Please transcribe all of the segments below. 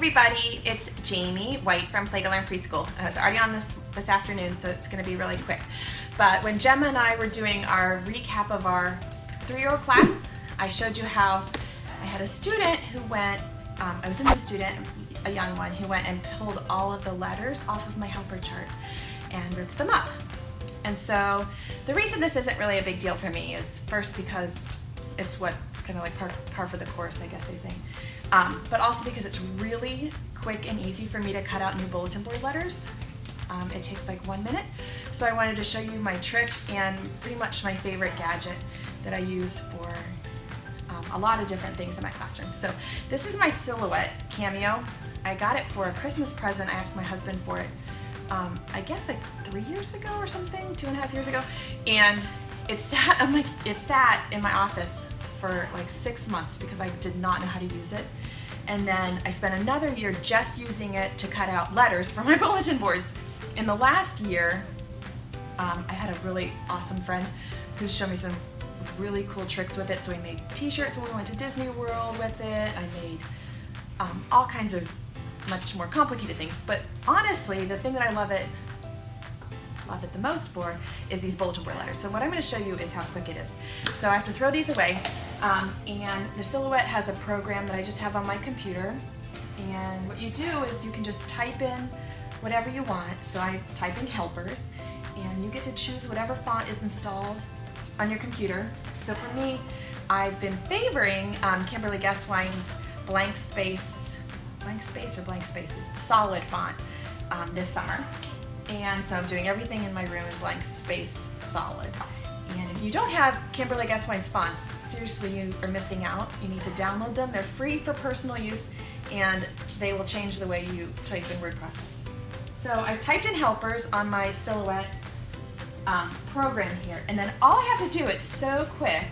everybody, it's Jamie White from Play to Learn Preschool. I was already on this afternoon, so it's going to be really quick. But when Gemma and I were doing our recap of our 3-year-old class, I showed you how I had a student who went, I was a new student, a young one, who went and pulled all of the letters off of my helper chart and ripped them up. And so the reason this isn't really a big deal for me is first because it's what's kind of like par for the course, I guess they say. But also because it's really quick and easy for me to cut out new bulletin board letters. It takes like 1 minute. So I wanted to show you my trick and pretty much my favorite gadget that I use for a lot of different things in my classroom. So this is my Silhouette Cameo. I got it for a Christmas present. I asked my husband for it, I guess like 3 years ago or something, 2.5 years ago. And it sat in my office for like 6 months because I did not know how to use it. And then I spent another year just using it to cut out letters for my bulletin boards. In the last year, I had a really awesome friend who showed me some really cool tricks with it. So we made t-shirts when we went to Disney World with it. I made all kinds of much more complicated things. But honestly, the thing that I love it the most for is these bulletin board letters. So what I'm going to show you is how quick it is. So I have to throw these away, and the Silhouette has a program that I just have on my computer, and what you do is you can just type in whatever you want. So I type in helpers, and you get to choose whatever font is installed on your computer. So for me, I've been favoring Kimberly Guesswine's blank spaces, solid font this summer. And so I'm doing everything in my room in blank space solid. And if you don't have Kimberly Guesswine's fonts, seriously, you are missing out. You need to download them. They're free for personal use, and they will change the way you type in word process. So I've typed in helpers on my Silhouette program here, and then all I have to do, it's so quick,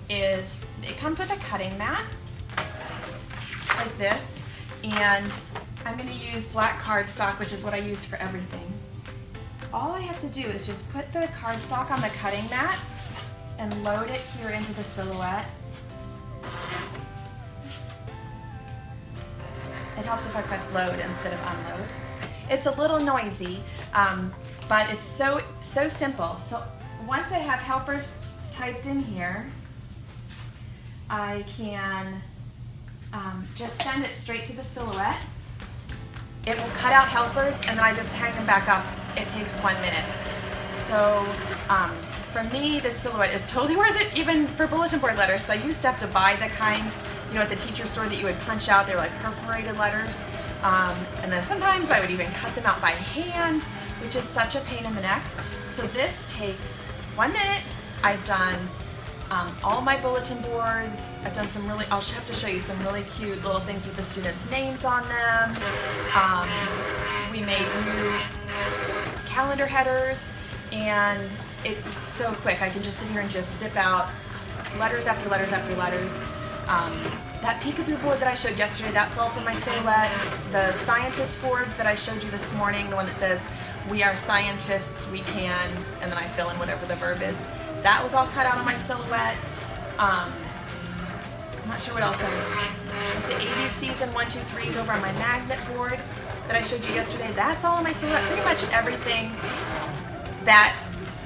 is it comes with a cutting mat like this, and I'm going to use black cardstock, which is what I use for everything. All I have to do is just put the cardstock on the cutting mat and load it here into the Silhouette. It helps if I press load instead of unload. It's a little noisy, but it's so simple. So once I have helpers typed in here, I can just send it straight to the Silhouette. It will cut out helpers, and then I just hang them back up. It takes 1 minute. So for me, this Silhouette is totally worth it, even for bulletin board letters. So I used to have to buy the kind, at the teacher store that you would punch out. They were like perforated letters. And then sometimes I would even cut them out by hand, which is such a pain in the neck. So this takes 1 minute. I've done all my bulletin boards. I've done some really, I'll have to show you some really cute little things with the students' names on them. We made new calendar headers, and it's so quick. I can just sit here and just zip out letters after letters after letters. That peekaboo board that I showed yesterday, that's all from my Silhouette. The scientist board that I showed you this morning, the one that says, "We are scientists, we can," and then I fill in whatever the verb is. That was all cut out on my Silhouette. I'm not sure what else I did. The ABCs and 1, 2, 3s over on my magnet board that I showed you yesterday, that's all on my Silhouette. Pretty much everything that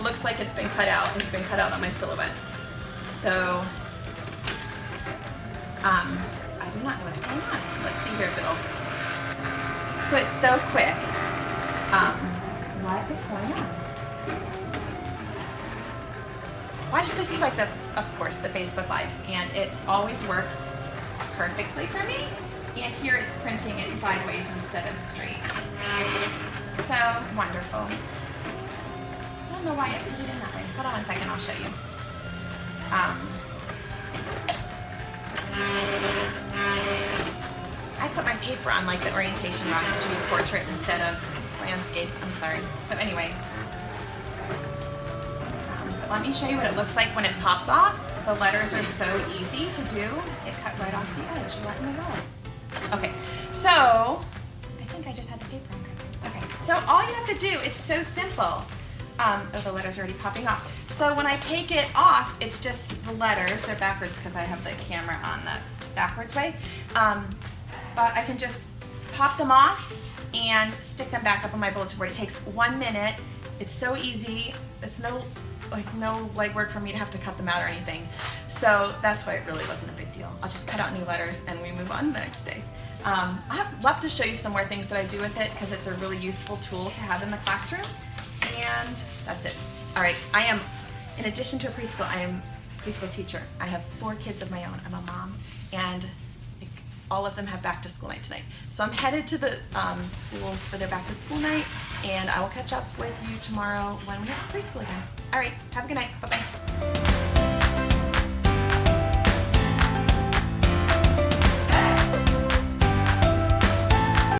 looks like it's been cut out has been cut out on my Silhouette. So, I do not know what's going on. Let's see here if it'll. So it's so quick. What is going on? Watch, this is like of course, the Facebook Live, and it always works perfectly for me. And here it's printing it sideways instead of straight. So wonderful. I don't know why it put it in that way. Hold on 1 second, I'll show you. I put my paper on like the orientation rock. It should be portrait instead of landscape. I'm sorry. So anyway. Let me show you what it looks like when it pops off. The letters are so easy to do. It cut right off the edge. Let me go. Okay, so I think I just had the paper on. Okay, so all you have to do, it's so simple. Oh, the letters are already popping off. So when I take it off, it's just the letters. They're backwards because I have the camera on the backwards way. But I can just pop them off and stick them back up on my bulletin board. It takes 1 minute. It's so easy. It's no legwork for me to have to cut them out or anything. So that's why it really wasn't a big deal. I'll just cut out new letters and we move on the next day. I'd love to show you some more things that I do with it because it's a really useful tool to have in the classroom. And that's it. All right, in addition to a preschool, I am a preschool teacher. I have 4 kids of my own. I'm a mom, and all of them have back to school night tonight. So I'm headed to the schools for their back to school night, and I will catch up with you tomorrow when we have preschool again. All right, have a good night. Bye-bye.